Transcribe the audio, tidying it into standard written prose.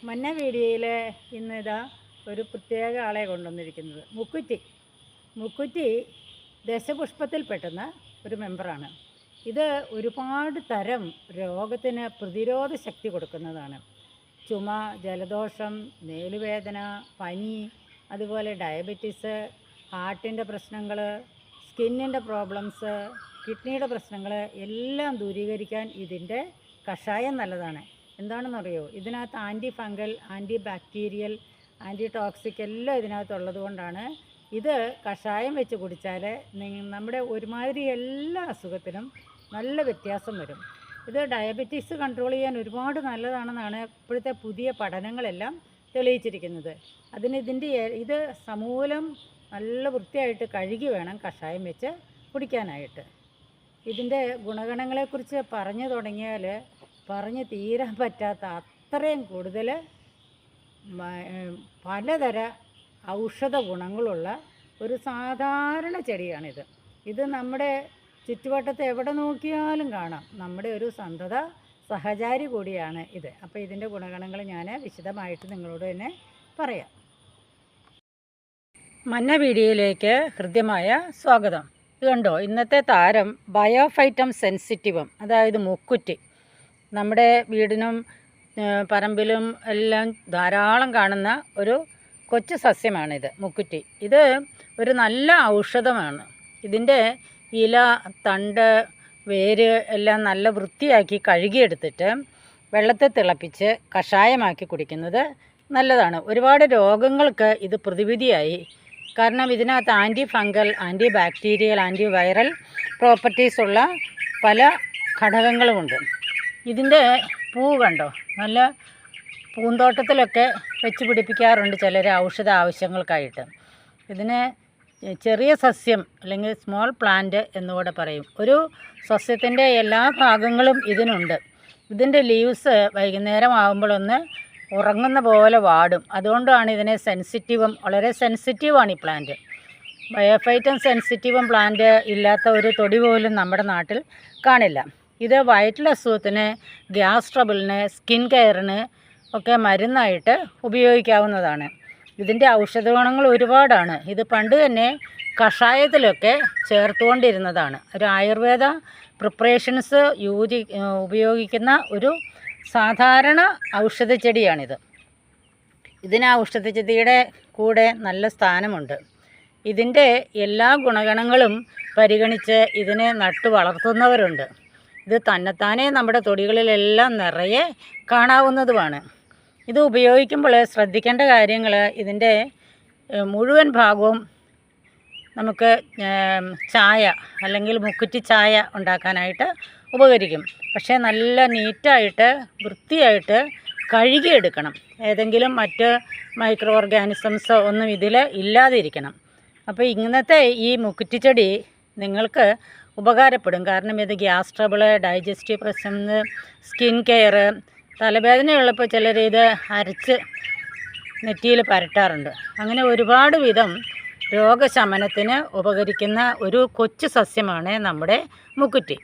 മഞ്ഞ വീഡിയോയിൽ ഇന്നിതാ ഒരു പ്രത്യേക ആളെ കൊണ്ടുവന്നിരിക്കുന്നത്. മുക്കുറ്റി ദശപുഷ്പത്തിൽ പെട്ടുന്ന ഒരു മെമ്പറാണ്. ഇത് ഒരുപാട് തരം രോഗത്തിന് പ്രതിരോധ ശക്തി കൊടുക്കുന്നതാണ്. ചുമ, ജലദോഷം, മേലുവേദന, പനി, അതുപോലെ ഡയബറ്റീസ്, ഹാർട്ടിൻ്റെ പ്രശ്നങ്ങൾ, സ്കിന്നിൻ്റെ പ്രോബ്ലംസ്, കിഡ്നിയുടെ പ്രശ്നങ്ങൾ എല്ലാം ദൂരീകരിക്കാൻ ഇതിൻ്റെ കഷായം നല്ലതാണ്. എന്താണെന്നറിയോ? ഇതിനകത്ത് anti fungal, anti bacterial, anti toxic എല്ലാം ഇതിനകത്തുള്ളത് കൊണ്ടാണ് ഇത് കഷായം വെച്ച് കുടിച്ചാൽ നമ്മുടെ ഒരുമാതിരി എല്ലാ അസുഖത്തിനും നല്ല വ്യത്യാസം വരും. ഇത് ഡയബറ്റീസ് കൺട്രോൾ ചെയ്യാൻ ഒരുപാട് നല്ലതാണെന്നാണ് ഇപ്പോഴത്തെ പുതിയ പഠനങ്ങളെല്ലാം തെളിയിച്ചിരിക്കുന്നത്. ഇത് സമൂലം നല്ല വൃത്തിയായിട്ട് കഴുകി വേണം കഷായം വെച്ച് കുടിക്കാനായിട്ട്. ഇതിൻ്റെ ഗുണഗണങ്ങളെക്കുറിച്ച് പറഞ്ഞു തുടങ്ങിയാൽ പറഞ്ഞ് തീരാൻ പറ്റാത്ത അത്രയും കൂടുതൽ പലതര ഔഷധ ഗുണങ്ങളുള്ള ഒരു സാധാരണ ചെടിയാണിത്. ഇത് നമ്മുടെ ചുറ്റുവട്ടത്ത് എവിടെ നോക്കിയാലും കാണാം. നമ്മുടെ ഒരു സന്തത സഹചാരി കൂടിയാണ് ഇത്. അപ്പോൾ ഇതിൻ്റെ ഗുണഗണങ്ങൾ ഞാൻ വിശദമായിട്ട് നിങ്ങളോട് തന്നെ പറയാം. മഞ്ഞ വീഡിയോയിലേക്ക് ഹൃദ്യമായ സ്വാഗതം. ഇത് കണ്ടോ, ഇന്നത്തെ താരം ബയോഫൈറ്റം സെൻസിറ്റീവം, അതായത് മുക്കുറ്റി. നമ്മുടെ വീടിനും പറമ്പിലും എല്ലാം ധാരാളം കാണുന്ന ഒരു കൊച്ചു സസ്യമാണിത്, മുക്കുറ്റി. ഇത് ഒരു നല്ല ഔഷധമാണ്. ഇതിൻ്റെ ഇല, തണ്ട്, വേര് എല്ലാം നല്ല വൃത്തിയാക്കി കഴുകിയെടുത്തിട്ട് വെള്ളത്തിൽ തിളപ്പിച്ച് കഷായമാക്കി കുടിക്കുന്നത് നല്ലതാണ്. ഒരുപാട് രോഗങ്ങൾക്ക് ഇത് പ്രതിവിധിയായി. കാരണം ഇതിനകത്ത് anti fungal, anti bacterial, antiviral പ്രോപ്പർട്ടീസുള്ള പല ഘടകങ്ങളുമുണ്ട്. ഇതിൻ്റെ പൂ കണ്ടോ, നല്ല പൂന്തോട്ടത്തിലൊക്കെ വെച്ച് പിടിപ്പിക്കാറുണ്ട് ചിലർ ഔഷധ ആവശ്യങ്ങൾക്കായിട്ട്. ഇതിന് ചെറിയ സസ്യം അല്ലെങ്കിൽ സ്മോൾ പ്ലാന്റ് എന്നുകൂടെ പറയും. ഒരു സസ്യത്തിൻ്റെ എല്ലാ ഭാഗങ്ങളും ഇതിനുണ്ട്. ഇതിൻ്റെ ലീവ്സ് വൈകുന്നേരം ആകുമ്പോഴൊന്ന് ഉറങ്ങുന്ന പോലെ വാടും. അതുകൊണ്ടാണ് ഇതിനെ സെൻസിറ്റീവും, വളരെ സെൻസിറ്റീവാണ് ഈ പ്ലാന്റ്. ബയോഫൈറ്റം സെൻസിറ്റീവും പ്ലാന്റ് ഇല്ലാത്ത ഒരു തൊടി പോലും നമ്മുടെ നാട്ടിൽ കാണില്ല. ഇത് വയറ്റിലെ അസുഖത്തിന്, ഗ്യാസ് ട്രബിളിന്, സ്കിൻ കെയറിന് ഒക്കെ മരുന്നായിട്ട് ഉപയോഗിക്കാവുന്നതാണ്. ഇതിൻ്റെ ഔഷധ ഗുണങ്ങൾ ഒരുപാടാണ്. ഇത് പണ്ട് തന്നെ കഷായത്തിലൊക്കെ ചേർത്തുകൊണ്ടിരുന്നതാണ്. ഒരു ആയുർവേദ പ്രിപ്പറേഷൻസ് ഉപയോഗിക്കുന്ന ഒരു സാധാരണ ഔഷധ ചെടിയാണിത്. ഇതിന് ഔഷധ ചെടിയുടെ കൂടെ നല്ല സ്ഥാനമുണ്ട്. ഇതിൻ്റെ എല്ലാ ഗുണഗണങ്ങളും പരിഗണിച്ച് ഇതിനെ നട്ടു വളർത്തുന്നവരുണ്ട്. ഇത് തന്നെത്താനെ നമ്മുടെ തൊടികളിലെല്ലാം നിറയെ കാണാവുന്നതുമാണ്. ഇത് ഉപയോഗിക്കുമ്പോൾ ശ്രദ്ധിക്കേണ്ട കാര്യങ്ങൾ, ഇതിൻ്റെ മുഴുവൻ ഭാഗവും നമുക്ക് ചായ അല്ലെങ്കിൽ മുക്കുറ്റി ചായ ഉണ്ടാക്കാനായിട്ട് ഉപകരിക്കും. പക്ഷേ നല്ല നീറ്റായിട്ട് വൃത്തിയായിട്ട് കഴുകിയെടുക്കണം. ഏതെങ്കിലും മറ്റ് മൈക്രോ ഓർഗാനിസംസ് ഒന്നും ഇതിൽ ഇല്ലാതിരിക്കണം. അപ്പോൾ ഇങ്ങനത്തെ ഈ മുക്കുറ്റിച്ചെടി നിങ്ങൾക്ക് ഉപകാരപ്പെടും. കാരണം ഇത് ഗ്യാസ് ട്രബിള്, ഡൈജസ്റ്റീവ് പ്രശ്നം, സ്കിൻ കെയർ, തലവേദനയുള്ളപ്പോൾ ചിലർ ഇത് അരച്ച് നെറ്റിയിൽ പരട്ടാറുണ്ട്. അങ്ങനെ ഒരുപാട് വിധം രോഗശമനത്തിന് ഉപകരിക്കുന്ന ഒരു കൊച്ചു സസ്യമാണ് നമ്മുടെ മുക്കുറ്റി.